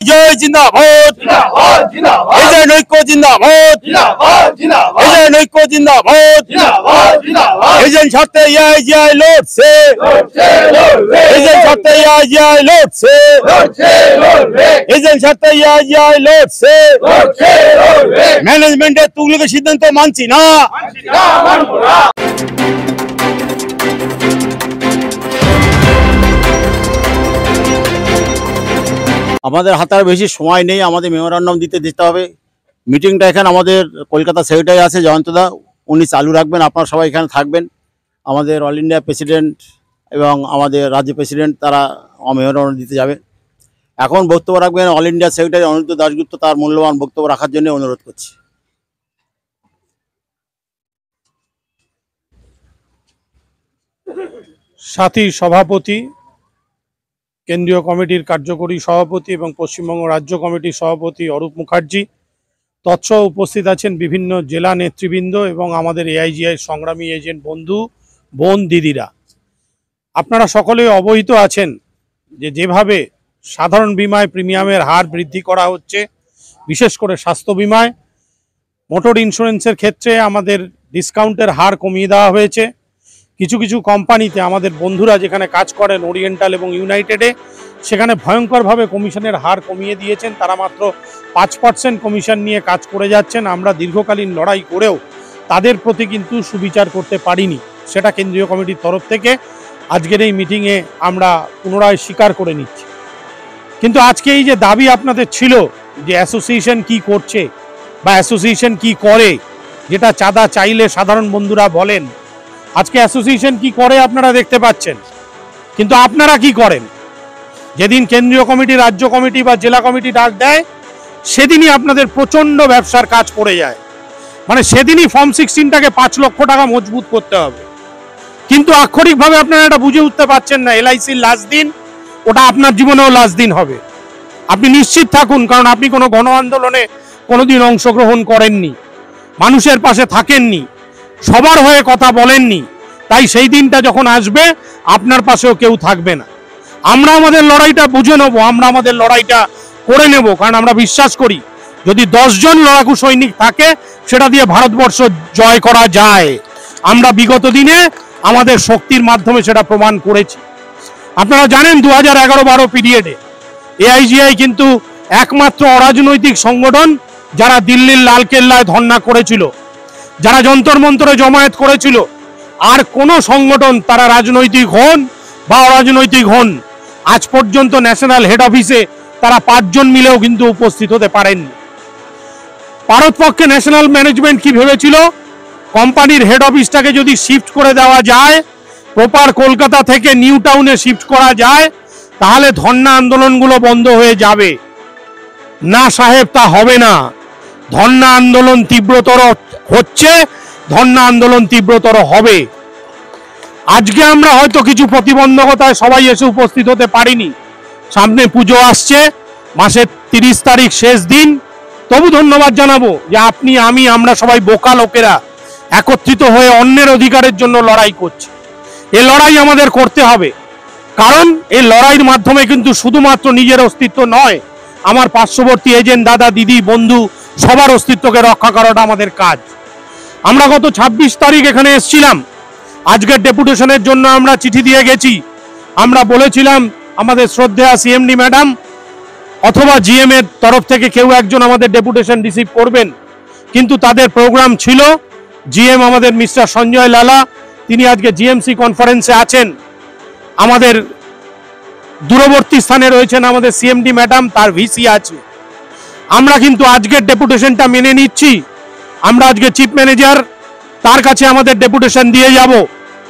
জয় জিন্দাবাদ, এজেন্ট ঐক্য জিন্দাবাদ, এজেন্ট ঐক্য জিন্দাবাদ, এজেন্ট সাথে এআইজিআই লড়ছে, এজেন্ট সাথে এআইজিআই লড়ছে, এজেন্ট সাথে এআইজিআই লড়ছে। ম্যানেজমেন্টের তুগলকের সিদ্ধান্ত মানছি না। আমাদের হাতে আর বেশি সময় নেই, আমাদের মেমোরান্ডাম দিতে যেতে হবে। মিটিংটা এখানে আমাদের কলকাতা সেক্রেটারি আছে জয়ন্তদা, উনি চালু রাখবেন, আপনারা সবাই এখানে থাকবেন। আমাদের অল ইন্ডিয়া প্রেসিডেন্ট এবং আমাদের রাজ্য প্রেসিডেন্ট তারা মেমোরান্ডাম দিতে যাবে। এখন বক্তব্য রাখবেন all India secretary Aniruddha Dasgupta, তার মূল্যবান বক্তব্য রাখার জন্য অনুরোধ করছি। সাথী সভাপতি, কেন্দ্রীয় কমিটির কার্যকরী সভাপতি এবং পশ্চিমবঙ্গ রাজ্য কমিটির সভাপতি অরূপ মুখার্জি, তৎসহ উপস্থিত আছেন বিভিন্ন জেলা নেতৃবৃন্দ এবং আমাদের এআইজিআই সংগ্রামী এজেন্ট বন্ধু বোন দিদিরা। আপনারা সকলে অবহিত আছেন যে যেভাবে সাধারণ বিমায় প্রিমিয়ামের হার বৃদ্ধি করা হচ্ছে, বিশেষ করে স্বাস্থ্য বিমায়, মোটর ইন্স্যুরেন্সের ক্ষেত্রে আমাদের ডিসকাউন্টের হার কমিয়ে দেওয়া হয়েছে। কিছু কিছু কোম্পানিতে আমাদের বন্ধুরা যেখানে কাজ করেন ওরিয়েন্টাল এবং ইউনাইটেডে, সেখানে ভয়ঙ্করভাবে কমিশনের হার কমিয়ে দিয়েছেন। তারা মাত্র 5% কমিশন নিয়ে কাজ করে যাচ্ছেন। আমরা দীর্ঘকালীন লড়াই করেও তাদের প্রতি কিন্তু সুবিচার করতে পারিনি, সেটা কেন্দ্রীয় কমিটির তরফ থেকে আজকের এই মিটিংয়ে আমরা পুনরায় স্বীকার করে নিচ্ছি। কিন্তু আজকে এই যে দাবি আপনাদের ছিল যে অ্যাসোসিয়েশন কি করছে বা অ্যাসোসিয়েশন কি করে, যেটা চাঁদা চাইলে সাধারণ বন্ধুরা বলেন, আজকে অ্যাসোসিয়েশন কি করে আপনারা দেখতে পাচ্ছেন। কিন্তু আপনারা কি করেন? যেদিন কেন্দ্রীয় কমিটি, রাজ্য কমিটি বা জেলা কমিটি ডাক দেয়, সেদিনই আপনাদের প্রচণ্ড ব্যবসার কাজ পড়ে যায়। মানে সেদিনই ফর্ম 16টাকে 5 লক্ষ টাকা মজবুত করতে হবে। কিন্তু আক্ষরিকভাবে আপনারা এটা বুঝে উঠতে পারছেন না, এলআইসির লাস্ট দিন ওটা আপনার জীবনেও লাস্ট দিন হবে। আপনি নিশ্চিত থাকুন, কারণ আপনি কোনো গণ আন্দোলনে কোনোদিন অংশগ্রহণ করেননি, মানুষের পাশে থাকেননি, সবার হয়ে কথা বলেননি। তাই সেই দিনটা যখন আসবে আপনার পাশেও কেউ থাকবে না। আমরা আমাদের লড়াইটা বুঝে নেব, আমরা আমাদের লড়াইটা করে নেব, কারণ আমরা বিশ্বাস করি যদি 10 জন লড়াকু সৈনিক থাকে সেটা দিয়ে ভারতবর্ষ জয় করা যায়। আমরা বিগত দিনে আমাদের শক্তির মাধ্যমে সেটা প্রমাণ করেছি। আপনারা জানেন 2011-12 পিরিয়ডে এআইজিআই কিন্তু একমাত্র অরাজনৈতিক সংগঠন যারা দিল্লির লালকেল্লায় ধর্ণা করেছিল, যারা যন্তর মন্তরে জমায়েত করেছিল। আর কোন সংগঠন, তারা রাজনৈতিক হন বা অরাজনৈতিক হন, আজ পর্যন্ত ন্যাশনাল হেড অফিসে তারা 5 জন মিলেও কিন্তু উপস্থিত হতে পারেননি। ভারতপক্ষে ন্যাশনাল ম্যানেজমেন্ট কি ভেবেছিল, কোম্পানির হেড অফিসটাকে যদি শিফট করে দেওয়া যায়, প্রপার কলকাতা থেকে নিউ টাউনে শিফট করা যায়, তাহলে ধর্ণা আন্দোলনগুলো বন্ধ হয়ে যাবে। না সাহেব, তা হবে না। ধর্ণা আন্দোলন তীব্রতর হচ্ছে, ধর্ণা আন্দোলন তীব্রতর হবে। আজকে আমরা হয়তো কিছু প্রতিবন্ধকতায় সবাই এসে উপস্থিত হতে পারিনি। সামনে পুজো আসছে, মাসের 30 তারিখ শেষ দিন। তবু ধন্যবাদ জানাবো যে আপনি, আমি, আমরা সবাই বোকা লোকেরা একত্রিত হয়ে অন্যের অধিকারের জন্য লড়াই করছি। এই লড়াই আমাদের করতে হবে, কারণ এই লড়াইয়ের মাধ্যমে কিন্তু শুধুমাত্র নিজের অস্তিত্ব নয়, আমার পার্শ্ববর্তী এজেন্ট দাদা, দিদি, বন্ধু সবার অস্তিত্বকে রক্ষা করাটা আমাদের কাজ। আমরা গত 26 তারিখ এখানে এসেছিলাম, আজকের ডেপুটেশনের জন্য আমরা চিঠি দিয়ে গেছি। আমরা বলেছিলাম আমাদের শ্রদ্ধেয়া সিএমডি ম্যাডাম অথবা জিএম এর তরফ থেকে কেউ একজন আমাদের ডেপুটেশন রিসিভ করবেন, কিন্তু তাদের প্রোগ্রাম ছিল। জিএম আমাদের মিস্টার সঞ্জয় লালা, তিনি আজকে জিএমসি কনফারেন্সে আছেন। আমাদের দূরবর্তী স্থানে রয়েছেন আমাদের সিএমডি ম্যাডাম, তার ভিসি আছে। আমরা কিন্তু আজকের ডেপুটেশনটা মেনে নিচ্ছি। আমরা আজকে চিফ ম্যানেজার, তার কাছে আমাদের ডেপুটেশন দিয়ে যাব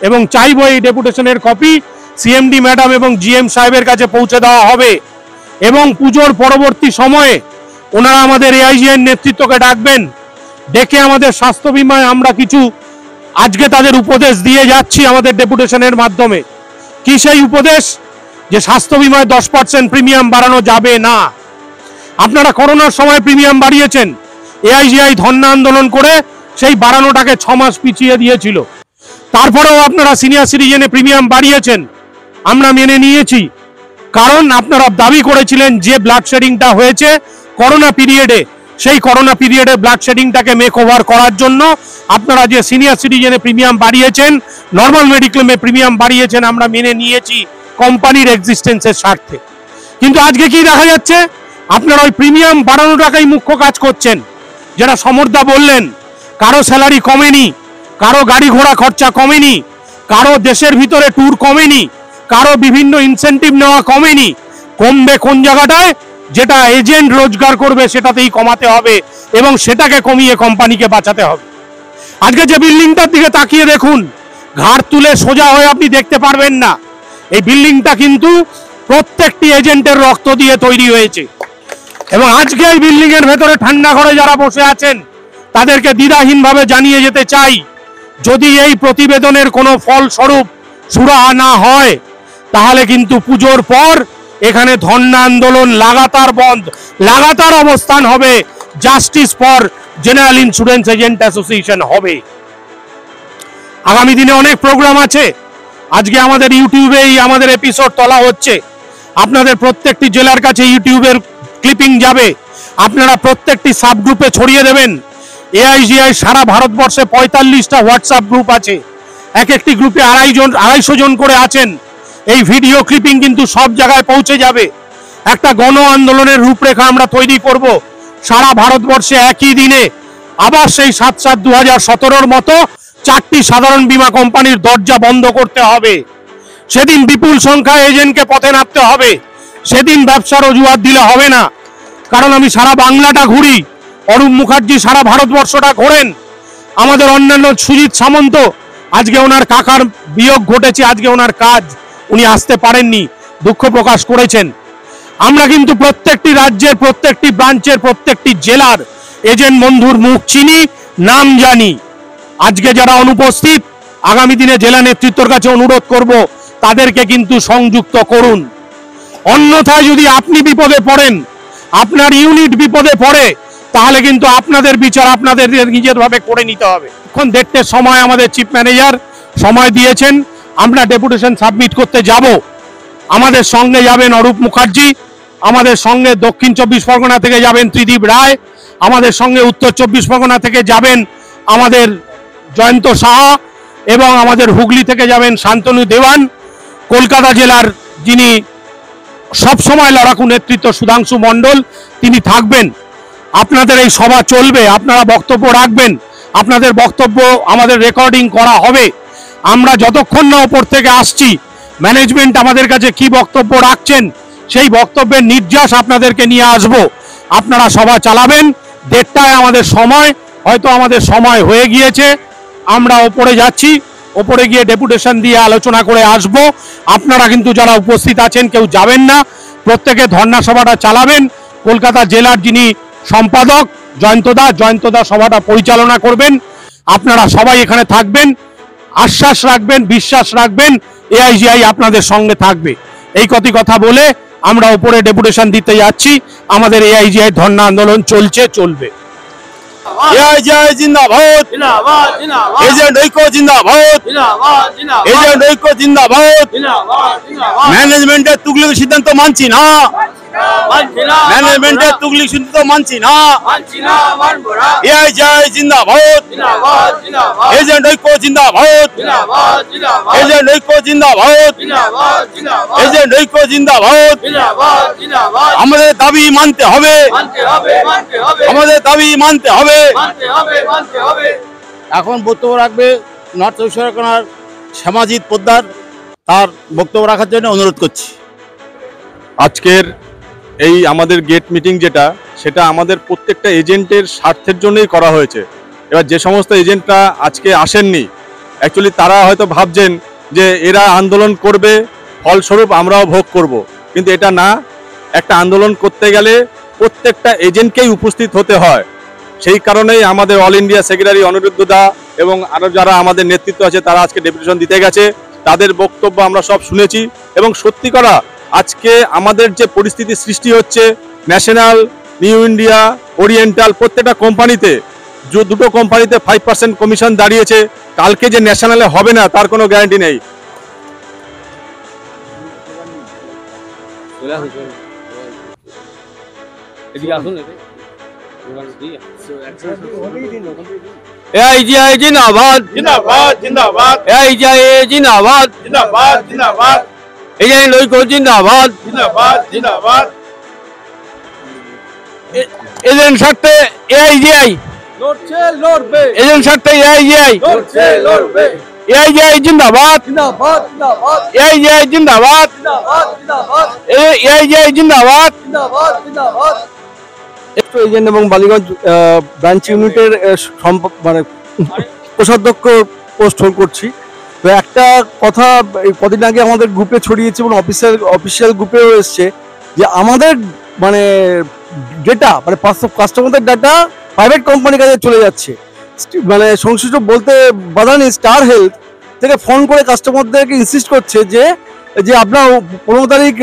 এবং চাইবো এই ডেপুটেশনের কপি সিএমডি ম্যাডাম এবং জিএম সাহেবের কাছে পৌঁছে দেওয়া হবে। এবং পুজোর পরবর্তী সময়ে ওনারা আমাদের এআইজিআই নেতৃত্বকে ডাকবেন, ডেকে আমাদের স্বাস্থ্য বিমায় আমরা কিছু আজকে তাদের উপদেশ দিয়ে যাচ্ছি আমাদের ডেপুটেশনের মাধ্যমে। কি সেই উপদেশ? যে স্বাস্থ্য বিমায় 10% প্রিমিয়াম বাড়ানো যাবে না। আপনারা করোনার সময় প্রিমিয়াম বাড়িয়েছেন, এআইজিআই ধর্ণা আন্দোলন করে সেই বাড়ানোটাকে 6 মাস পিছিয়ে দিয়েছিল। তারপরেও আপনারা সিনিয়র সিটিজেনে প্রিমিয়াম বাড়িয়েছেন, আমরা মেনে নিয়েছি। কারণ আপনারা দাবি করেছিলেন যে ব্লাড শেডিংটা হয়েছে করোনা পিরিয়ডে, সেই করোনা পিরিয়ডে ব্লাড শেডিংটাকে মেক ওভার করার জন্য আপনারা যে সিনিয়র সিটিজেনে প্রিমিয়াম বাড়িয়েছেন, নর্মাল মেডিক্লেমে প্রিমিয়াম বাড়িয়েছেন, আমরা মেনে নিয়েছি কোম্পানির এক্সিস্টেন্সের স্বার্থে। কিন্তু আজকে কি দেখা যাচ্ছে, আপনারা ওই প্রিমিয়াম বাড়ানোটাকেই মুখ্য কাজ করছেন। যেটা সমরদা বললেন, কারো স্যালারি কমেনি, কারো গাড়ি ঘোড়া খরচা কমেনি, কারো দেশের ভিতরে ট্যুর কমেনি, কারো বিভিন্ন ইনসেন্টিভ নেওয়া কমেনি। কমবে কোন জায়গাটায়? যেটা এজেন্ট রোজগার করবে সেটাতেই কমাতে হবে এবং সেটাকে কমিয়ে কোম্পানিকে বাঁচাতে হবে। আজকে যে বিল্ডিংটার দিকে তাকিয়ে দেখুন, ঘাড় তুলে সোজা হয়ে আপনি দেখতে পারবেন না। এই বিল্ডিংটা কিন্তু প্রত্যেকটি এজেন্টের রক্ত দিয়ে তৈরি হয়েছে এবং আজকে এই বিল্ডিং এর ভেতরে ঠান্ডা ঘরে যারা বসে আছেন তাদেরকে দ্বিধাহীনভাবে জানিয়ে যেতে চাই, যদি এই প্রতিবেদনের কোনো ফলস্বরূপ সুরাহা না হয় তাহলে কিন্তু পুজোর পর এখানে ধর্ণা আন্দোলন লাগাতার বন্ধ, লাগাতার অবস্থান হবে, justice for general insurance agent association হবে। আগামী দিনে অনেক প্রোগ্রাম আছে। আজকে আমাদের ইউটিউবেই আমাদের এপিসোড তোলা হচ্ছে, আপনাদের প্রত্যেকটি জেলার কাছে ইউটিউবের ক্লিপিং যাবে, আপনারা প্রত্যেকটি সাব গ্রুপে ছড়িয়ে দেবেন। এআইজিআই সারা ভারতবর্ষে 45টা হোয়াটসঅ্যাপ গ্রুপ আছে, এক একটি গ্রুপে 250 জন করে আছেন। এই ভিডিও ক্লিপিং কিন্তু সব জায়গায় পৌঁছে যাবে। একটা গণ আন্দোলনের রূপরেখা আমরা তৈরি করব। সারা ভারতবর্ষে একই দিনে আবার সেই 7/7/2017 মতো 4টি সাধারণ বীমা কোম্পানির দরজা বন্ধ করতে হবে। সেদিন বিপুল সংখ্যায় এজেন্টকে পথে নামতে হবে। সেদিন ব্যবসার অজুহাত দিলে হবে না। কারণ আমি সারা বাংলাটা ঘুরি, অরূপ মুখার্জি সারা ভারতবর্ষটা ঘোরেন, আমাদের অন্যান্য সুজিত সামন্ত, আজকে ওনার কাকার বিয়োগ ঘটেছে, আজকে ওনার কাজ, উনি আসতে পারেননি, দুঃখ প্রকাশ করেছেন। আমরা কিন্তু প্রত্যেকটি রাজ্যের প্রত্যেকটি ব্রাঞ্চের প্রত্যেকটি জেলার এজেন্ট বন্ধুর মুখ চিনি, নাম জানি। আজকে যারা অনুপস্থিত, আগামী দিনে জেলা নেতৃত্বের কাছে অনুরোধ করব তাদেরকে কিন্তু সংযুক্ত করুন। অন্যথায় যদি আপনি বিপদে পড়েন, আপনার ইউনিট বিপদে পড়ে, তাহলে কিন্তু আপনাদের বিচার আপনাদের নিজের ভাবে করে নিতে হবে। এখন দেখতে সময় আমাদের চিফ ম্যানেজার সময় দিয়েছেন, আমরা ডেপুটেশন সাবমিট করতে যাব। আমাদের সঙ্গে যাবেন অরূপ মুখার্জি, আমাদের সঙ্গে দক্ষিণ 24 পরগনা থেকে যাবেন ত্রিদীপ রায়, আমাদের সঙ্গে উত্তর 24 পরগনা থেকে যাবেন আমাদের জয়ন্ত সাহা এবং আমাদের হুগলি থেকে যাবেন শান্তনু দেওয়ান। কলকাতা জেলার যিনি সবসময় লড়াকু নেতৃত্ব সুধাংশু মণ্ডল, তিনি থাকবেন। আপনাদের এই সভা চলবে, আপনারা বক্তব্য রাখবেন, আপনাদের বক্তব্য আমাদের রেকর্ডিং করা হবে। আমরা যতক্ষণ না ওপর থেকে আসছি, ম্যানেজমেন্ট আমাদের কাছে কি বক্তব্য রাখছেন সেই বক্তব্যের নির্যাস আপনাদেরকে নিয়ে আসব। আপনারা সভা চালাবেন। 1:30টায় আমাদের সময়, হয়তো আমাদের সময় হয়ে গিয়েছে, আমরা ওপরে যাচ্ছি, ওপরে গিয়ে ডেপুটেশন দিয়ে আলোচনা করে আসব। আপনারা কিন্তু যারা উপস্থিত আছেন কেউ যাবেন না, প্রত্যেকে ধর্ণা সভাটা চালাবেন। কলকাতা জেলার যিনি সম্পাদক জয়ন্তদা সভাটা পরিচালনা করবেন। আপনারা সবাই এখানে থাকবেন, আশ্বাস রাখবেন, বিশ্বাস রাখবেন, এআইজিআই আপনাদের সঙ্গে থাকবে। এই কথা বলে আমরা উপরে ডেপুটেশন দিতে যাচ্ছি। আমাদের এআইজিআই ধর্ণা আন্দোলন চলবে। এআইজিআই জিন্দাবাদ, এজেন্ট ঐক্য জিন্দাবাদ, এজেন্ট ঐক্য জিন্দাবাদ। ম্যানেজমেন্টের তুগলিক সিদ্ধান্ত মানছি না, ম্যানেজমেন্টের তুগলিক সিদ্ধান্ত মানছি না। এআইজিআই জিন্দাবাদ, এজেন্ট ঐক্য জিন্দাবাদ, এজেন্ট ঐক্য জিন্দাবাদ, এজেন্ট ঐক্য জিন্দাবাদ। আমাদের দাবি মানতে হবে, আমাদের দাবি মানতে হবে। এখন বক্তব্য রাখবে নর্থ চব্বিশ পরগনার শ্যামাজিৎ পোদ্দার, তার বক্তব্য রাখার জন্য অনুরোধ করছি। আজকের এই আমাদের গেট মিটিং সেটা আমাদের প্রত্যেকটা এজেন্টের স্বার্থের জন্যই করা হয়েছে। এবার যে সমস্ত এজেন্টরা আজকে আসেননি, অ্যাকচুয়ালি তারা হয়তো ভাবছেন যে এরা আন্দোলন করবে, ফলস্বরূপ আমরাও ভোগ করব, কিন্তু এটা না। একটা আন্দোলন করতে গেলে প্রত্যেকটা এজেন্টকেই উপস্থিত হতে হয়। সেই কারণেই আমাদের অল ইন্ডিয়া সেক্রেটারি অনিরুদ্ধ দা এবং আরও যারা আমাদের নেতৃত্ব আছে তারা আজকে ডেপুটেশন দিতে গেছে। তাদের বক্তব্য আমরা সব শুনেছি এবং সত্যি করা আজকে আমাদের যে পরিস্থিতি সৃষ্টি হচ্ছে, ন্যাশনাল, নিউ ইন্ডিয়া, ওরিয়েন্টাল প্রত্যেকটা কোম্পানিতে, দুটো কোম্পানিতে 5% কমিশন দাঁড়িয়েছে। কালকে যে ন্যাশনালে হবে না তার কোনো গ্যারান্টি নেই। AIGI जिंदाबाद जिंदाबाद जिंदाबाद AIGI जिंदाबाद जिंदाबाद जिंदाबाद एजेंट लोगों जिंदाबाद जिंदाबाद जिंदाबाद एजेंट सकते AIGI লড়ছে লড়বে एजेंट सकते AIGI লড়ছে লড়বে AIGI जिंदाबाद জিন্দাবাদ জিন্দাবাদ AIGI जिंदाबाद জিন্দাবাদ জিন্দাবাদ AIGI जिंदाबाद জিন্দাবাদ জিন্দাবাদ একটু এজেন্ট এবং বালিগঞ্জ ব্রাঞ্চ ইউনিটের মানে কোষাধ্যক্ষ পোস্ট হোল্ড করছি। তো একটা কথা কদিন আগে আমাদের গ্রুপে ছড়িয়েছে এবং অফিসিয়াল গ্রুপেও এসছে যে আমাদের মানে ডেটা মানে কাস্টমারদের ডাটা প্রাইভেট কোম্পানির কাছে চলে যাচ্ছে। মানে সংশ্লিষ্ট বলতে বাধা নেই, স্টার হেলথ থেকে ফোন করে কাস্টমারদেরকে ইনসিস্ট করছে যে আপনার 15 তারিখ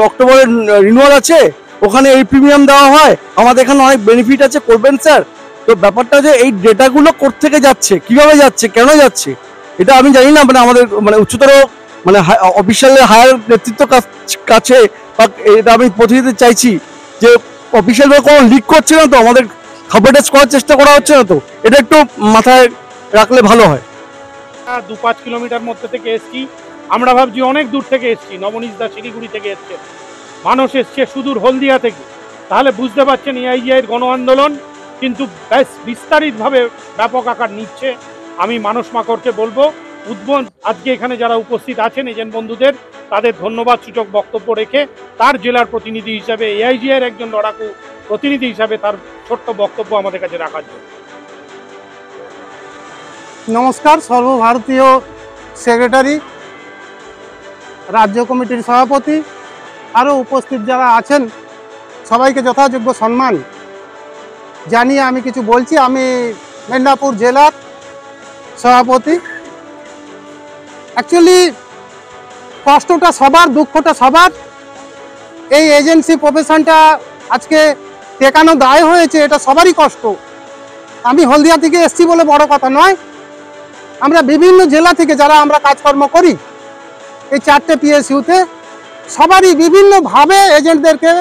অক্টোবরের রিনিউয়াল আছে, ওখানে এই প্রিমিয়াম দেওয়া হয়, আমাদের এখানে অনেক বেনিফিট আছে, করবেন স্যার। তো ব্যাপারটা যে এই ডেটাগুলো কোত্থেকে যাচ্ছে, কিভাবে যাচ্ছে, কেন যাচ্ছে, এটা আমি জানি না। মানে আমাদের মানে উচ্চতর মানে অফিসিয়াল হায়ার নেতৃত্ব কাছে এটা আমি প্রতিনিধি চাইছি যে অফিসিয়ালভাবে কোনো লিক করছে না তো, আমাদের খবর টেস্ট করার চেষ্টা করা হচ্ছে না তো, এটা একটু মাথায় রাখলে ভালো হয়। 2-5 কিলোমিটার মধ্যে থেকে এসছি, আমরা ভাবছি অনেক দূর থেকে এসছি, নবনীশ দা শিলিগুড়ি থেকে এসছে, মানুষ এসছে সুদূর হলদিয়া থেকে। তাহলে বুঝতে পারছেন এআইজিআইয়ের গণ আন্দোলন কিন্তু বেশ বিস্তারিতভাবে ব্যাপক আকার নিচ্ছে। আমি মানস মাকড়কে বলবো আজকে এখানে যারা উপস্থিত আছেন এজেন্ট বন্ধুদের তাদের ধন্যবাদ সূচক বক্তব্য রেখে তার জেলার প্রতিনিধি হিসাবে এআইজিআইয়ের একজন লড়াকু প্রতিনিধি হিসাবে তার ছোট্ট বক্তব্য আমাদের কাছে রাখার জন্য। নমস্কার, সর্বভারতীয় সেক্রেটারি, রাজ্য কমিটির সভাপতি, আরও উপস্থিত যারা আছেন সবাইকে যথাযোগ্য সম্মান জানিয়ে আমি কিছু বলছি। আমি মেদিনীপুর জেলার সভাপতি। অ্যাকচুয়ালি কষ্টটা সবার, দুঃখটা সবার। এই এজেন্সি প্রফেশনটা আজকে টেকানো দায় হয়েছে, এটা সবারই কষ্ট। আমি হলদিয়া থেকে এসছি বলে বড় কথা নয়, আমরা বিভিন্ন জেলা থেকে যারা আমরা কাজকর্ম করি এই 4টে পিএসইউতে সবারই বিভিন্নভাবে এজেন্টদেরকে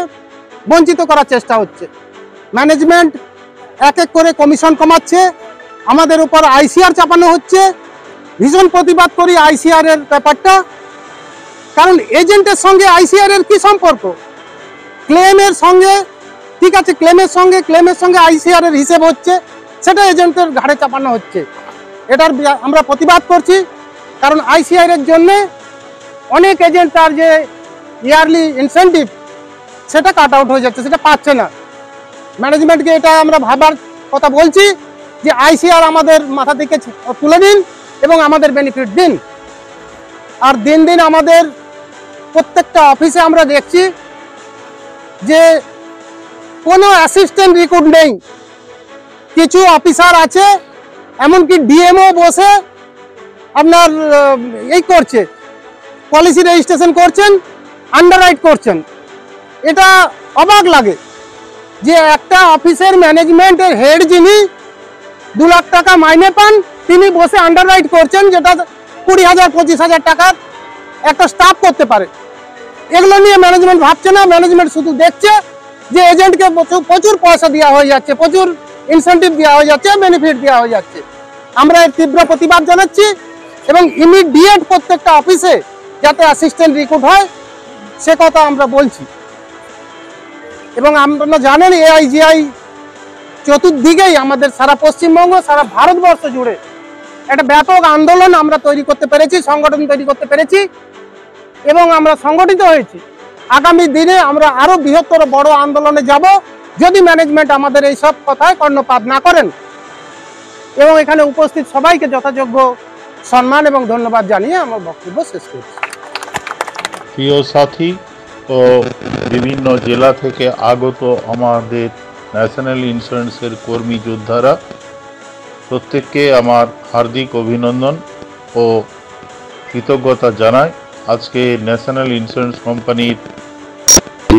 বঞ্চিত করার চেষ্টা হচ্ছে। ম্যানেজমেন্ট এক এক করে কমিশন কমাচ্ছে, আমাদের উপর আইসিআর চাপানো হচ্ছে। ভীষণ প্রতিবাদ করি আইসিআর এর ব্যাপারটা, কারণ এজেন্টের সঙ্গে আইসিআর এর কি সম্পর্ক? ক্লেমের সঙ্গে ঠিক আছে, ক্লেমের সঙ্গে আইসিআর এর হিসেব হচ্ছে, সেটা এজেন্টের ঘাড়ে চাপানো হচ্ছে। এটার আমরা প্রতিবাদ করছি, কারণ আইসিআর এর জন্যে অনেক এজেন্ট তার যে ইয়ারলি ইনসেন্টিভ সেটা কাট আউট হয়ে যাচ্ছে, সেটা পাচ্ছে না। ম্যানেজমেন্টকে এটা আমরা ভাবার কথা বলছি যে আইসিআর আমাদের মাথা থেকে তুলে দিন এবং আমাদের বেনিফিট দিন। আর দিন দিন আমাদের প্রত্যেকটা অফিসে আমরা দেখছি যে কোনো অ্যাসিস্ট্যান্ট রিক্রুট নেই। কিছু অফিসার আছে, এমনকি ডিএমও বসে আপনার এই করছে, পলিসি রেজিস্ট্রেশন করছেন, আন্ডাররাইট করছেন। এটা অবাক লাগে যে একটা অফিসের ম্যানেজমেন্টের হেড যিনি 2 লাখ টাকা মাইনে পান, তিনি বসে আন্ডাররাইট করছেন, যেটা 20,000-25,000 টাকার একটা স্টাফ করতে পারে। এগুলো নিয়ে ম্যানেজমেন্ট ভাবছে না, ম্যানেজমেন্ট শুধু দেখছে যে এজেন্টকে প্রচুর পয়সা দেওয়া হয়ে যাচ্ছে, প্রচুর ইনসেন্টিভ দেওয়া হয়ে যাচ্ছে, বেনিফিট দেওয়া হয়ে যাচ্ছে। আমরা এর তীব্র প্রতিবাদ জানাচ্ছি এবং ইমিডিয়েট প্রত্যেকটা অফিসে যাতে অ্যাসিস্ট্যান্ট রিক্রুট হয় সে কথা আমরা বলছি। এবং আপনারা জানেন এআইজিআই চতুর্দিকেই আমাদের সারা পশ্চিমবঙ্গ, সারা ভারতবর্ষ জুড়ে একটা ব্যাপক আন্দোলন আমরা তৈরি করতে পেরেছি, সংগঠন তৈরি করতে পেরেছি এবং আমরা সংগঠিত হয়েছি। আগামী দিনে আমরা আরো বৃহত্তর বড় আন্দোলনে যাব যদি ম্যানেজমেন্ট আমাদের এই সব কথায় কর্ণপাত না করেন। এবং এখানে উপস্থিত সবাইকে যথাযোগ্য সম্মান এবং ধন্যবাদ জানিয়ে আমার বক্তব্য শেষ করছি। প্রিয় সাথী ও বিভিন্ন জেলা থেকে আগত আমাদের ন্যাশনাল ইন্স্যুরেন্সের কর্মী যোদ্ধারা, প্রত্যেককে আমার হার্দিক অভিনন্দন ও কৃতজ্ঞতা জানাই। আজকে ন্যাশনাল ইন্স্যুরেন্স কোম্পানির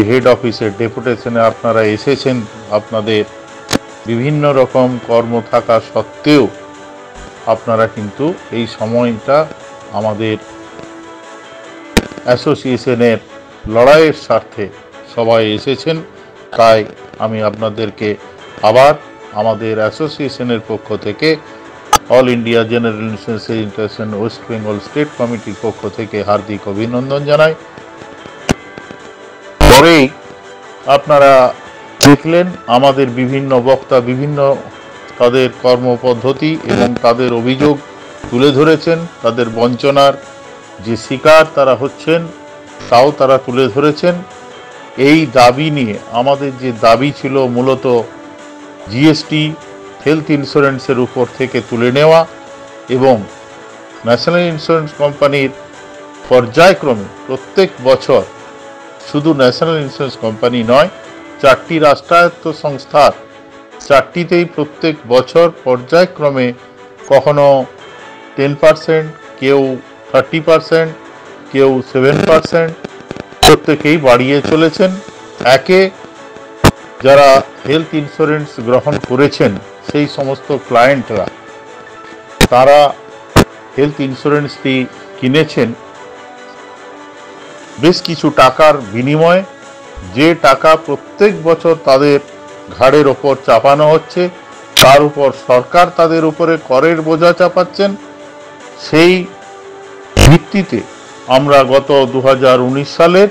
হেড অফিসের ডেপুটেশনে আপনারা এসেছেন। আপনাদের বিভিন্ন রকম কর্ম থাকা সত্ত্বেও আপনারা কিন্তু এই সময়টা আমাদের অ্যাসোসিয়েশনের লড়াইয়ের স্বার্থে সবাই এসেছেন। তাই আমি আপনাদেরকে আবার আমাদের অ্যাসোসিয়েশনের পক্ষ থেকে অল ইন্ডিয়া জেনারেল ইন্স্যুরেন্স এজেন্টেশন ওয়েস্ট বেঙ্গল স্টেট কমিটির পক্ষ থেকে হার্দিক অভিনন্দন জানাই। পরেই আপনারা দেখলেন আমাদের বিভিন্ন বক্তা বিভিন্ন তাদের কর্মপদ্ধতি এবং তাদের অভিযোগ তুলে ধরেছেন, তাদের বঞ্চনার যে শিকার তারা হচ্ছেন তাও তারা তুলে ধরেছেন। এই দাবি নিয়ে আমাদের যে দাবি ছিল মূলত জিএসটি হেলথ ইন্স্যুরেন্সের উপর থেকে তুলে নেওয়া এবং ন্যাশনাল ইন্স্যুরেন্স কোম্পানির পর্যায়ক্রমে প্রত্যেক বছর, শুধু ন্যাশনাল ইন্স্যুরেন্স কোম্পানি নয়, 4টি রাষ্ট্রায়ত্ত সংস্থার 4টিতেই প্রত্যেক বছর পর্যায়ক্রমে কখনো 10%, কেউ 30%, কেউ 7%, প্রত্যেকেই বাড়িয়ে চলেছেন। একে যারা হেলথ ইন্স্যুরেন্স গ্রহণ করেছেন সেই সমস্ত ক্লায়েন্টরা তারা হেলথ ইন্স্যুরেন্সটি কিনেছেন বেশ কিছু টাকার বিনিময়ে, যে টাকা প্রত্যেক বছর তাদের ঘাড়ের ওপর চাপানো হচ্ছে, তার উপর সরকার তাদের উপরে করের বোঝা চাপাচ্ছেন। সেই ভিত্তিতে আমরা গত 2019 সালের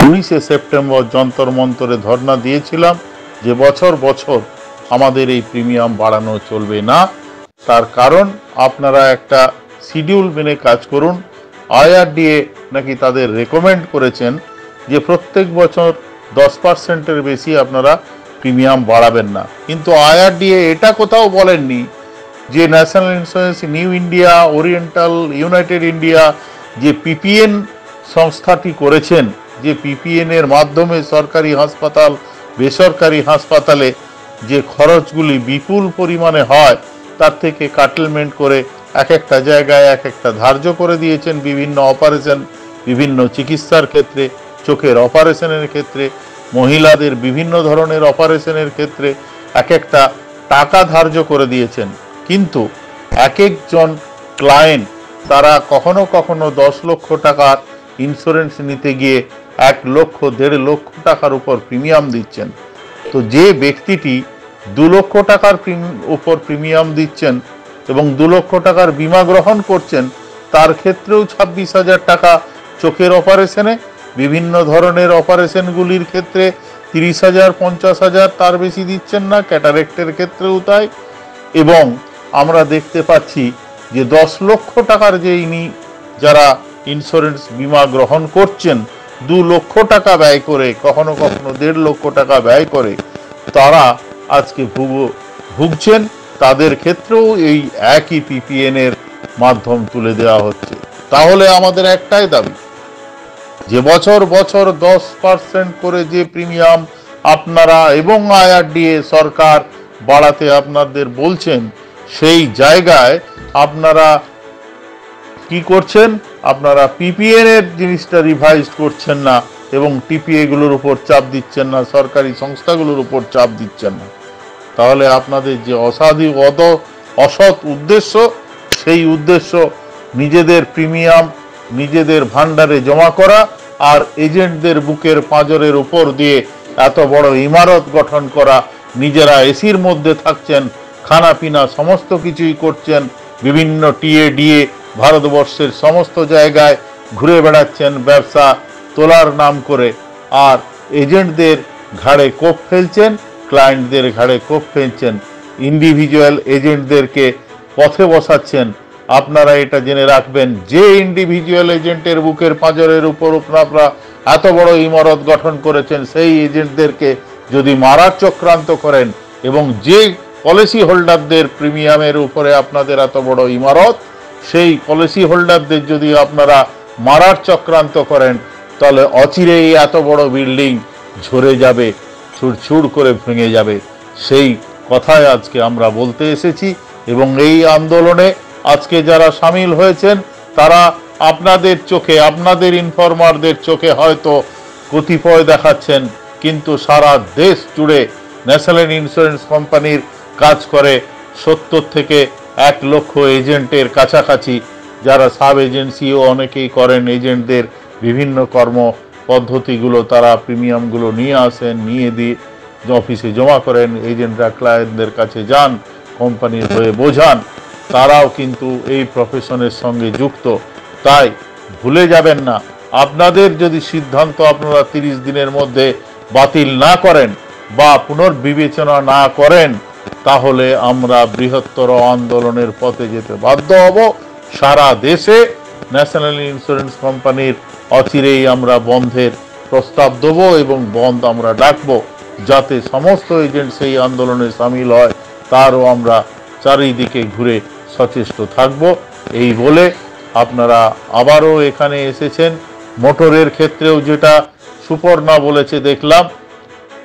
19শে সেপ্টেম্বর যন্তর মন্তরে ধর্ণা দিয়েছিলাম যে বছর বছর আমাদের এই প্রিমিয়াম বাড়ানো চলবে না। তার কারণ আপনারা একটা শিডিউল মেনে কাজ করুন। IRDA নাকি তাদের রেকমেন্ড করেছেন যে প্রত্যেক বছর 10%-এর বেশি আপনারা প্রিমিয়াম বাড়াবেন না, কিন্তু IRDA এটা কোথাও বলেননি যে national insurance, new India, oriental, United India যে PPN সংস্থাটি করেছেন, যে PPN এর মাধ্যমে সরকারি হাসপাতাল বেসরকারি হাসপাতালে যে খরচগুলি বিপুল পরিমাণে হয় তার থেকে কাটেলমেন্ট করে এক একটা জায়গায় এক একটা ধার্য করে দিয়েছেন। বিভিন্ন অপারেশন, বিভিন্ন চিকিৎসার ক্ষেত্রে, চোখের অপারেশনের ক্ষেত্রে, মহিলাদের বিভিন্ন ধরনের অপারেশনের ক্ষেত্রে এক একটা টাকা ধার্য করে দিয়েছেন। কিন্তু এক একজন ক্লায়েন্ট তারা কখনো কখনো 10 লক্ষ টাকার ইন্স্যুরেন্স নিতে গিয়ে 1 লক্ষ 1.5 লক্ষ টাকার উপর প্রিমিয়াম দিচ্ছেন। তো যে ব্যক্তিটি 2 লক্ষ টাকার উপর প্রিমিয়াম দিচ্ছেন এবং 2 লক্ষ টাকার বীমা গ্রহণ করছেন, তার ক্ষেত্রেও 26,000 টাকা চোখের অপারেশনে, বিভিন্ন ধরনের অপারেশনগুলির ক্ষেত্রে 30,000, 50,000, তার বেশি দিচ্ছেন না, ক্যাটারেক্টের ক্ষেত্রেও তাই। এবং আমরা দেখতে পাচ্ছি যে 10 লক্ষ টাকার যে যারা ইন্স্যুরেন্স বীমা গ্রহণ করছেন 2 লক্ষ টাকা ব্যয় করে, কখনো কখনো 1.5 লক্ষ টাকা ব্যয় করে, তারা আজকে ভুগছেন। তাদের ক্ষেত্রেও এই একই PPN এর মাধ্যম তুলে দেওয়া হচ্ছে। তাহলে আমাদের একটাই দাবি যে বছর বছর 10% করে যে প্রিমিয়াম আপনারা এবং IRDA সরকার বাড়াতে আপনাদের বলছেন, সেই জায়গায় আপনারা কি করছেন? আপনারা PPN এর জিনিসটা রিভাইজ করছেন না এবং TPA গুলোর উপর চাপ দিচ্ছেন না, সরকারি সংস্থাগুলোর উপর চাপ দিচ্ছেন না। তাহলে আপনাদের যে অসৎ উদ্দেশ্য, সেই উদ্দেশ্য নিজেদের প্রিমিয়াম নিজেদের ভান্ডারে জমা করা আর এজেন্টদের বুকের পাঁজরের উপর দিয়ে এত বড় ইমারত গঠন করা, নিজেরা এসির মধ্যে থাকছেন, খানা পিনা সমস্ত কিছুই করছেন, বিভিন্ন TADA ভারতবর্ষের সমস্ত জায়গায় ঘুরে বেড়াচ্ছেন ব্যবসা তোলার নাম করে, আর এজেন্টদের ঘাড়ে কোপ ফেলছেন, ক্লায়েন্টদের ঘাড়ে কোপ ফেলছেন, ইন্ডিভিজুয়াল এজেন্টদেরকে পথে বসাচ্ছেন। আপনারা এটা জেনে রাখবেন, যে ইন্ডিভিজুয়াল এজেন্টের বুকের পাঁজরের উপর আপনারা এত বড় ইমারত গঠন করেছেন, সেই এজেন্টদেরকে যদি মারার চক্রান্ত করেন এবং যে পলিসি হোল্ডারদের প্রিমিয়ামের উপরে আপনাদের এত বড় ইমারত, সেই পলিসি হোল্ডারদের যদি আপনারা মারার চক্রান্ত করেন, তাহলে অচিরেই এত বড় বিল্ডিং ঝরে যাবে, ছুড়ছুড় করে ভেঙে যাবে। সেই কথাই আজকে আমরা বলতে এসেছি এবং এই আন্দোলনে আজকে যারা সামিল হয়েছেন তারা আপনাদের চোখে, আপনাদের ইনফরমারদের চোখে হয়তো কতিপয় দেখাচ্ছেন, কিন্তু সারা দেশ জুড়ে ন্যাশনাল ইন্স্যুরেন্স কোম্পানির কাজ করে 70 থেকে 1 লক্ষ এজেন্টের কাছাকাছি, যারা সাব এজেন্সিও অনেকেই করেন এজেন্টদের বিভিন্ন কর্ম পদ্ধতিগুলো তারা প্রিমিয়ামগুলো নিয়ে আসেন, নিয়ে দিয়ে অফিসে জমা করেন, এজেন্টরা ক্লায়েন্টদের কাছে যান, কোম্পানির হয়ে বোঝান, তারাও কিন্তু এই প্রফেশনের সঙ্গে যুক্ত। তাই ভুলে যাবেন না, আপনাদের যদি সিদ্ধান্ত আপনারা 30 দিনের মধ্যে বাতিল না করেন বা পুনর্বিবেচনা না করেন, তাহলে আমরা বৃহত্তর আন্দোলনের পথে যেতে বাধ্য হব। সারা দেশে ন্যাশনাল ইন্স্যুরেন্স কোম্পানির অচিরেই আমরা বন্ধের প্রস্তাব দেবো এবং বন্ধ আমরা ডাকবো, যাতে সমস্ত এজেন্ট সেই আন্দোলনে সামিল হয়, তারও আমরা চারিদিকে ঘুরে সচেষ্ট থাকব। এই বলে আপনারা আবারও এখানে এসেছেন। মোটরের ক্ষেত্রেও যেটা সুপর্ণা বলেছে দেখলাম,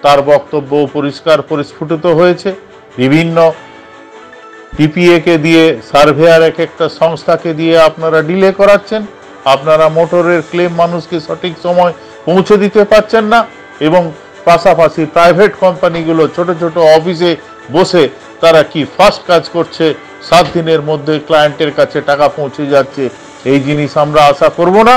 তার বক্তব্য পরিষ্কার পরিস্ফুটিত হয়েছে। বিভিন্ন টিপিএ কে দিয়ে, সার্ভেয়ার এক একটা সংস্থাকে দিয়ে আপনারা ডিলে করাচ্ছেন, আপনারা মোটরের ক্লেম মানুষকে সঠিক সময় পৌঁছে দিতে পারছেন না, এবং পাশাপাশি প্রাইভেট কোম্পানিগুলো ছোট ছোট অফিসে বসে তারা কি ফাস্ট কাজ করছে, 7 দিনের মধ্যে ক্লায়েন্টের কাছে টাকা পৌঁছে যাচ্ছে। এই জিনিস আমরা আশা করব না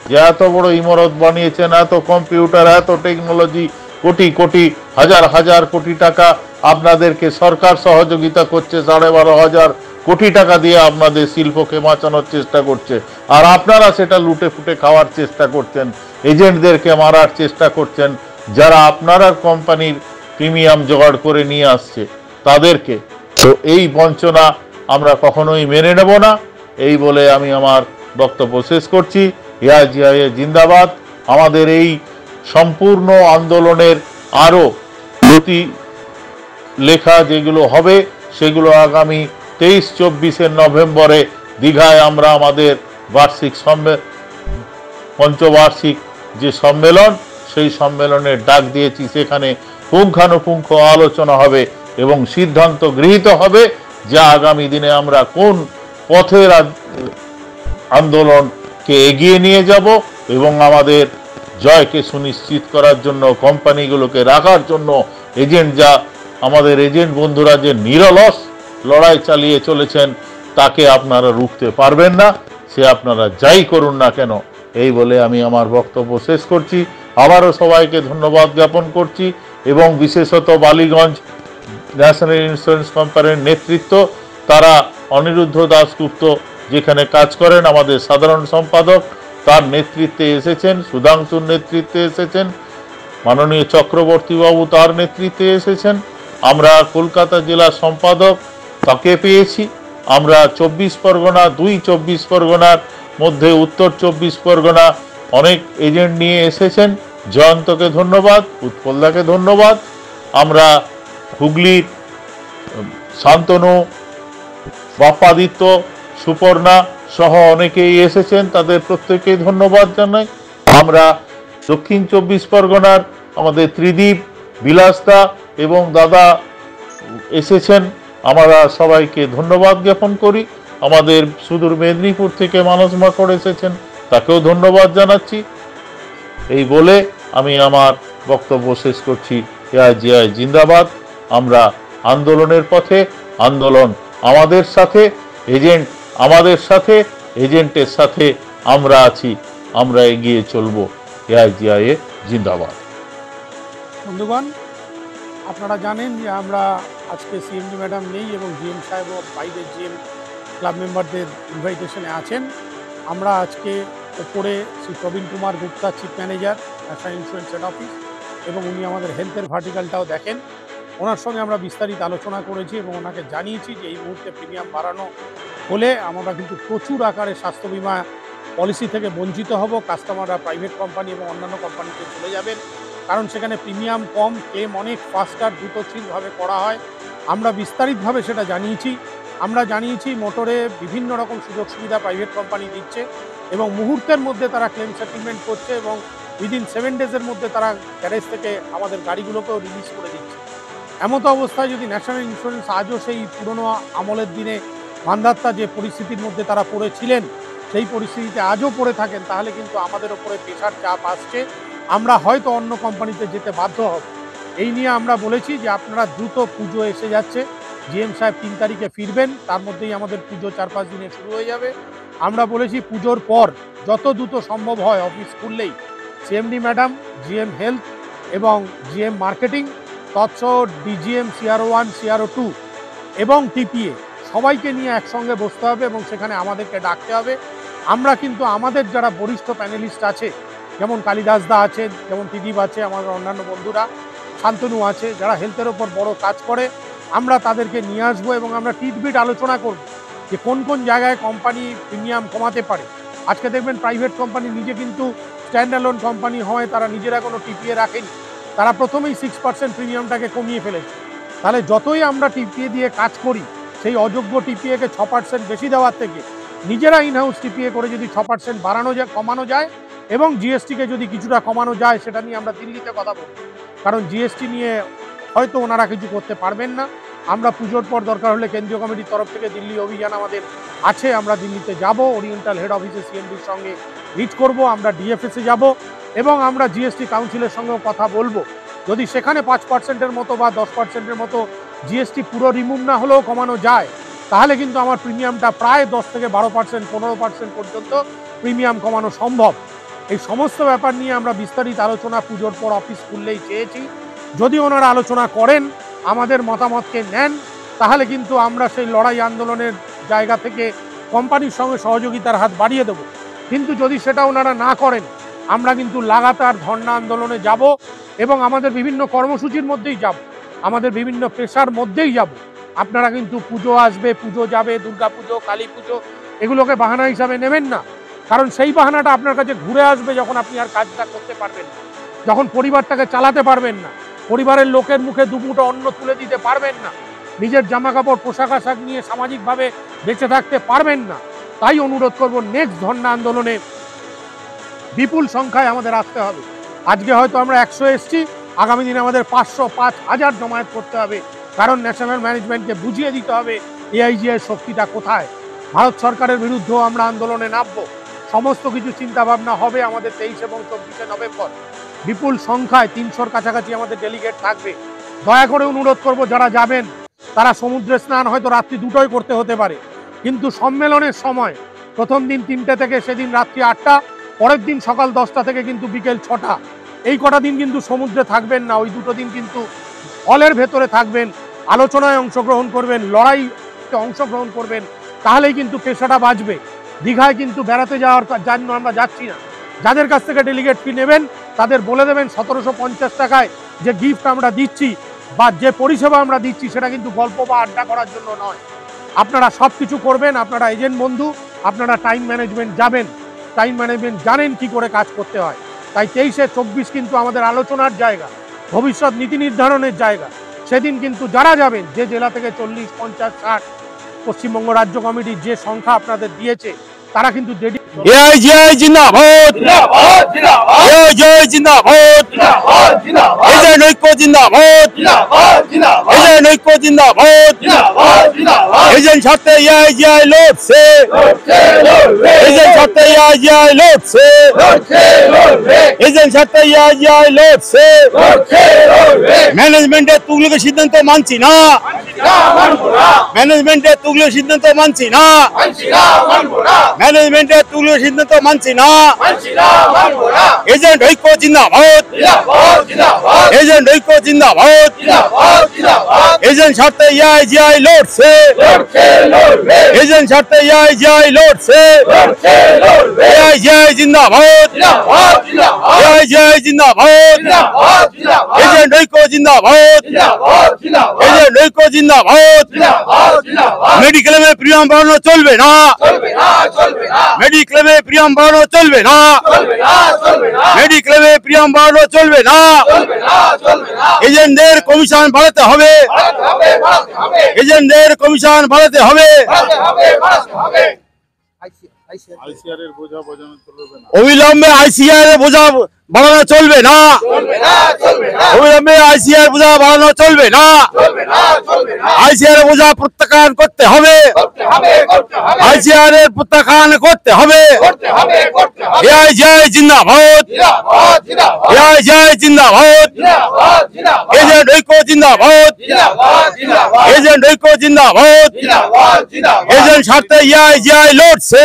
যে এত বড় ইমারত বানিয়েছেন, এত কম্পিউটার, এত টেকনোলজি, কোটি কোটি হাজার হাজার কোটি টাকা আপনাদেরকে সরকার সহযোগিতা করছে, 12,500 কোটি টাকা দিয়ে আপনাদের শিল্পকে বাঁচানোর চেষ্টা করছে, আর আপনারা সেটা লুটে ফুটে খাওয়ার চেষ্টা করছেন, এজেন্টদেরকে মারার চেষ্টা করছেন, যারা আপনারা কোম্পানির প্রিমিয়াম জোগাড় করে নিয়ে আসছে তাদেরকে। তো এই বঞ্চনা আমরা কখনোই মেনে নেব না। এই বলে আমি আমার বক্তব্য শেষ করছি। এআইজিআইএ জিন্দাবাদ। আমাদের এই সম্পূর্ণ আন্দোলনের আরও প্রতি লেখা যেগুলো হবে সেগুলো আগামী 23-24 নভেম্বরে দীঘায় আমরা আমাদের বার্ষিক পঞ্চবার্ষিক যে সম্মেলন, সেই সম্মেলনের ডাক দিয়েছি। সেখানে পুঙ্খানুপুঙ্খ আলোচনা হবে এবং সিদ্ধান্ত গৃহীত হবে যে আগামী দিনে আমরা কোন পথের আন্দোলনকে এগিয়ে নিয়ে যাব এবং আমাদের জয়কে সুনিশ্চিত করার জন্য, কোম্পানিগুলোকে রাখার জন্য, আমাদের এজেন্ট বন্ধুরা যে নিরলস লড়াই চালিয়ে চলেছেন তাকে আপনারা রুখতে পারবেন না, সে আপনারা যাই করুন না কেন। এই বলে আমি আমার বক্তব্য শেষ করছি। আবারও সবাইকে ধন্যবাদ জ্ঞাপন করছি এবং বিশেষত বালিগঞ্জ ন্যাশনাল ইন্স্যুরেন্স কোম্পানির নেতৃত্ব, তারা অনিরুদ্ধ দাশগুপ্ত যেখানে কাজ করেন, আমাদের সাধারণ সম্পাদক তার নেতৃত্বে এসেছেন, সুধাংশুর নেতৃত্বে এসেছেন, মাননীয় চক্রবর্তীবাবু তার নেতৃত্বে এসেছেন, আমরা কলকাতা জেলা সম্পাদক তাকে পেয়েছি, আমরা 24 পরগনা, 24 পরগনার মধ্যে উত্তর 24 পরগনা অনেক এজেন্ট নিয়ে এসেছেন। জয়ন্তকে ধন্যবাদ, উৎপলদাকে ধন্যবাদ। আমরা হুগলির শান্তনু, বাপ্পাদিত্য, সুপর্ণা সহ অনেকেই এসেছেন, তাদের প্রত্যেকেই ধন্যবাদ জানাই। আমরা দক্ষিণ 24 পরগনার আমাদের ত্রিদীপ, বিলাসদা এবং দাদা এসেছেন, আমরা সবাইকে ধন্যবাদ জ্ঞাপন করি। আমাদের সুদূর মেদিনীপুর থেকে মানস মাকড় এসেছেন, তাকেও ধন্যবাদ জানাচ্ছি। এই বলে আমি আমার বক্তব্য শেষ করছি। এআইজিআই জিন্দাবাদ। আমরা আন্দোলনের পথে, আন্দোলন আমাদের সাথে, এজেন্ট আমাদের সাথে, এজেন্টের সাথে আমরা আছি, আমরা এগিয়ে চলবো। এআইজিআই জিন্দাবাদ। বন্ধুগণ, আপনারা জানেন যে আমরা আজকে সিএমডি ম্যাডাম নেই এবং জিএম সাহেব ও বাইরের জিএম ক্লাব মেম্বারদের ইনভাইটেশনে আছেন। আমরা আজকে ওপরে Shri Praveen Kumar Gupta, chief manager, national insurance head office, এবং উনি আমাদের হেলথের ভার্টিক্যালটাও দেখেন। ওনার সঙ্গে আমরা বিস্তারিত আলোচনা করেছি এবং ওনাকে জানিয়েছি যে এই মুহূর্তে প্রিমিয়াম বাড়ানো হলে আমরা কিন্তু প্রচুর আকারে স্বাস্থ্য বিমা পলিসি থেকে বঞ্চিত হব। কাস্টমাররা প্রাইভেট কোম্পানি এবং অন্যান্য কোম্পানিতে চলে যাবেন, কারণ সেখানে প্রিমিয়াম কম, ক্লেম অনেক ফাস্টার, দ্রুতশীলভাবে করা হয়। আমরা বিস্তারিতভাবে সেটা জানিয়েছি। আমরা জানিয়েছি মোটরে বিভিন্ন রকম সুযোগ সুবিধা প্রাইভেট কোম্পানি দিচ্ছে এবং মুহূর্তের মধ্যে তারা ক্লেম সেটেলমেন্ট করছে এবং উইদিন 7 ডেজের মধ্যে তারা গ্যারেজ থেকে আমাদের গাড়িগুলোকেও রিলিজ করে দিচ্ছে। এমতো অবস্থায় যদি ন্যাশনাল ইন্স্যুরেন্স আজও সেই পুরনো আমলের দিনে মান্ধাত্তা যে পরিস্থিতির মধ্যে তারা পড়েছিলেন, সেই পরিস্থিতিতে আজও পড়ে থাকেন, তাহলে কিন্তু আমাদের ওপরে প্রেশার চাপ আসছে, আমরা হয়তো অন্য কোম্পানিতে যেতে বাধ্য হব। এই নিয়ে আমরা বলেছি যে আপনারা দ্রুত, পুজো এসে যাচ্ছে, জিএম সাহেব 3 তারিখে ফিরবেন, তার মধ্যেই আমাদের পুজো 4-5 দিনে শুরু হয়ে যাবে। আমরা বলেছি পুজোর পর যত দ্রুত সম্ভব হয় অফিস খুললেই সিএমডি ম্যাডাম, জিএম হেলথ এবং জিএম মার্কেটিং, তৎসহ ডিজিএম CRO1, CRO2 এবং টিপিএ সবাইকে নিয়ে একসঙ্গে বসতে হবে এবং সেখানে আমাদেরকে ডাকতে হবে। আমরা কিন্তু আমাদের যারা বরিষ্ঠ প্যানেলিস্ট আছে, যেমন কালিদাস দা আছেন, যেমন ত্রিদীপ আছে, আমাদের অন্যান্য বন্ধুরা, শান্তনু আছে, যারা হেলথের ওপর বড় কাজ করে, আমরা তাদেরকে নিয়ে আসবো এবং আমরা টিটবিট আলোচনা করব যে কোন কোন জায়গায় কোম্পানি প্রিমিয়াম কমাতে পারে। আজকে দেখবেন প্রাইভেট কোম্পানি নিজে কিন্তু স্ট্যান্ড অ্যালোন কোম্পানি হয়, তারা নিজেরা কোনো টিপিএ রাখেনি, তারা প্রথমেই 6% প্রিমিয়ামটাকে কমিয়ে ফেলেছে। তাহলে যতই আমরা টিপিএ দিয়ে কাজ করি, সেই অযোগ্য টিপিএকে 6% বেশি দেওয়ার থেকে নিজেরা ইনহাউস টিপিএ করে যদি 6% কমানো যায় এবং জিএসটিকে যদি কিছুটা কমানো যায়, সেটা নিয়ে আমরা দিল্লিতে কথা বলব। কারণ জিএসটি নিয়ে হয়তো ওনারা কিছু করতে পারবেন না। আমরা পুজোর পর দরকার হলে কেন্দ্রীয় কমিটির তরফ থেকে দিল্লি অভিযান আমাদের আছে, আমরা দিল্লিতে যাব, ওরিয়েন্টাল হেড অফিসে সিএমডির সঙ্গে মিট করব, আমরা ডিএফএসে যাব এবং আমরা জিএসটি কাউন্সিলের সঙ্গেও কথা বলবো। যদি সেখানে 5%-এর মতো বা 10%-এর মতো জিএসটি পুরো রিমুভ না হলেও কমানো যায়, তাহলে কিন্তু আমার প্রিমিয়ামটা প্রায় 10 থেকে 12%, 15% পর্যন্ত প্রিমিয়াম কমানো সম্ভব। এই সমস্ত ব্যাপার নিয়ে আমরা বিস্তারিত আলোচনা পুজোর পর অফিস খুললেই চেয়েছি। যদি ওনারা আলোচনা করেন, আমাদের মতামতকে নেন, তাহলে কিন্তু আমরা সেই লড়াই আন্দোলনের জায়গা থেকে কোম্পানির সঙ্গে সহযোগিতার হাত বাড়িয়ে দেব। কিন্তু যদি সেটা ওনারা না করেন, আমরা কিন্তু লাগাতার ধর্ণা আন্দোলনে যাব এবং আমাদের বিভিন্ন কর্মসূচির মধ্যেই যাব, আমাদের বিভিন্ন পেশার মধ্যেই যাব। আপনারা কিন্তু পুজো আসবে, পুজো যাবে, দুর্গা পুজো, কালী পুজো, এগুলোকে বাহানা হিসাবে নেবেন না। কারণ সেই বাহানাটা আপনার কাছে ঘুরে আসবে যখন আপনি আর কাজটা করতে পারবেন না, যখন পরিবারটাকে চালাতে পারবেন না, পরিবারের লোকের মুখে দুমুঠো অন্ন তুলে দিতে পারবেন না, নিজের জামা কাপড় পোশাক আশাক নিয়ে সামাজিকভাবে বেঁচে থাকতে পারবেন না। তাই অনুরোধ করব, নেক্সট ধর্ণা আন্দোলনে বিপুল সংখ্যায় আমাদের আসতে হবে। আজকে হয়তো আমরা 100 এসছি, আগামী দিনে আমাদের 500, 5000 জমায়েত করতে হবে। কারণ ন্যাশনাল ম্যানেজমেন্টকে বুঝিয়ে দিতে হবে এআইজিআই শক্তিটা কোথায়। ভারত সরকারের বিরুদ্ধেও আমরা আন্দোলনে নামবো। সমস্ত কিছু চিন্তাভাবনা হবে আমাদের 23 এবং 24শে নভেম্বর। বিপুল সংখ্যায় 300-র কাছাকাছি আমাদের ডেলিগেট থাকবে। দয়া করে অনুরোধ করব, যারা যাবেন তারা সমুদ্রে স্নান হয়তো রাত্রি 2টোয় করতে হতে পারে, কিন্তু সম্মেলনের সময় প্রথম দিন 3টে থেকে সেদিন রাত্রি 8টা, পরের দিন সকাল 10টা থেকে কিন্তু বিকেল 6টা, এই কটা দিন কিন্তু সমুদ্রে থাকবেন না। ওই 2টো দিন কিন্তু হলের ভেতরে থাকবেন, আলোচনায় অংশগ্রহণ করবেন, লড়াইতে অংশগ্রহণ করবেন, তাহলেই কিন্তু পেশাটা বাঁচবে। দীঘায় কিন্তু বেড়াতে যাওয়ার জন্য আমরা যাচ্ছি না। যাদের কাছ থেকে ডেলিগেট ফি নেবেন তাদের বলে দেবেন 1750 টাকায় যে গিফট আমরা দিচ্ছি বা যে পরিষেবা আমরা দিচ্ছি, সেটা কিন্তু গল্প বা আড্ডা করার জন্য নয়। আপনারা সব কিছু করবেন, আপনারা এজেন্ট বন্ধু, আপনারা টাইম ম্যানেজমেন্ট যাবেন, টাইম ম্যানেজমেন্ট জানেন কি করে কাজ করতে হয়। তাই 23-24 কিন্তু আমাদের আলোচনার জায়গা, ভবিষ্যৎ নীতি নির্ধারণের জায়গা। সেদিন কিন্তু যারা যাবেন, যে জেলা থেকে 40, 50, 60 পশ্চিমবঙ্গ রাজ্য কমিটির যে সংখ্যা আপনাদের দিয়েছে, তারা কিন্তু এআইজিআই জিন্দাবাদ, এআইজিআই জিন্দাবাদ, এজেন্ট ঐক্য জিন্দাবাদ, এজেন্ট ঐক্য জিন্দাবাদ, এজেন্ট স্বার্থে এআইজিআই লড়ছে, এজেন্ট স্বার্থে এআইজিআই লড়ছে, এজেন্ট স্বার্থে এআইজিআই লড়ছে। ম্যানেজমেন্টের তুগলকের সিদ্ধান্ত মানছি না, ম্যানেজমেন্টের তুগলকের সিদ্ধান্ত মানছি না, ম্যানেজমেন্টের তুগলকের সিদ্ধান্ত মানছি না। এজেন্ট ঐক্য জিন্দাবাদ, এজেন্ট ঐক্য জিন্দাবাদ, এজেন্ট স্বার্থে এআইজিআই লড়ছে, এজেন্ট স্বার্থে এআইজিআই লড়ছে। এআইজিআই জিন্দাবাদ, এআইজিআই জিন্দাবাদ, এজেন্ট ঐক্য জিন্দাবাদ, এজেন্ট ঐক্য জিন্দাবাদ। মেডিক্লেমে প্রিমিয়াম বাড়ানো চলবে না, মেডিক্লেমে প্রিমিয়াম বাড়ানো চলবে না, মেডিক্লেমে প্রিমিয়াম বাড়ানো চলবে না। এজেন্টদের কমিশন বাড়াতে হবে, এজেন্টদের কমিশন বাড়াতে হবে। অবিলম্বে আইসিআর এর বোঝা বাড়ানো চলবে না, অবিলম্বে আইসিআর বোঝা বাড়ানো চলবে না। আইসিআর বোঝা প্রত্যাখ্যান করতে হবে, আইসিআর এর প্রত্যাখ্যান করতে হবে। এআইজিআই জিন্দাবাদ, এআইজিআই জিন্দাবাদ, এজেন্ট ঐক্য জিন্দাবাদ, এজেন্ট ঐক্য জিন্দাবাদ। এজেন্ট স্বার্থে এআইজিআই লড়ছে,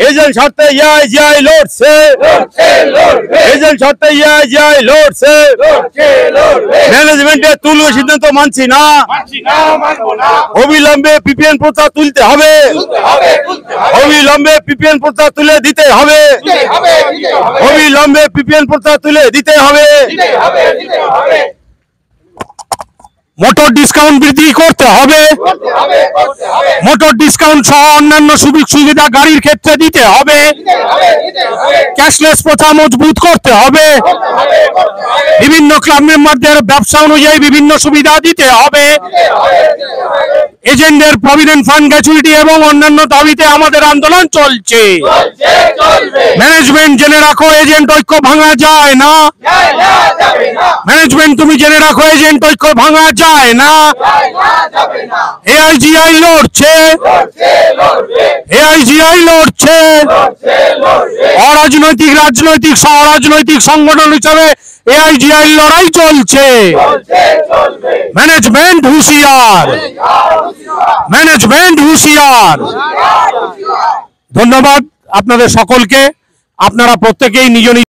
এজেন্ট স্বার্থে এআইজিআই লড়ছে। এজেন্ট সত্ত্বে এআইজিআই লড়ছে, ম্যানেজমেন্টের তুলবে সিদ্ধান্ত মানছি না, অবিলম্বে পিপিএন প্রথা তুলতে হবে, অবিলম্বে পিপিএন প্রথা তুলে দিতে হবে, অবিলম্বে পিপিএন প্রথা তুলে দিতে হবে। মোটর ডিসকাউন্ট বৃদ্ধি করতে হবে, মোটর ডিসকাউন্ট সহ অন্যান্য সুবিধা গাড়ির ক্ষেত্রে দিতে হবে, ক্যাশলেস প্রথা মজবুত করতে হবে, বিভিন্ন ক্লাব মেম্বারদের ব্যবসা অনুযায়ী বিভিন্ন সুবিধা দিতে হবে, এজেন্টদের প্রভিডেন্ট ফান্ড গ্র্যাচুইটি এবং অন্যান্য দাবিতে আমাদের আন্দোলন চলছে। ম্যানেজমেন্ট জেনে রাখো, এজেন্ট ঐক্য ভাঙা যায় না। ম্যানেজমেন্ট তুমি জেনে রাখো, এজেন্ট ঐক্য ভাঙা যায় না। এআইজিআই লড়ছে, এআইজিআই লড়ছে। অরাজনৈতিক, রাজনৈতিক, সহ-রাজনৈতিক সংগঠন হিসাবে এআইজিআই লড়াই চলছে। ম্যানেজমেন্ট হুঁশিয়ার, ম্যানেজমেন্ট হুঁশিয়ার। ধন্যবাদ আপনাদের সকলকে। আপনারা প্রত্যেকেই নিজ নিজ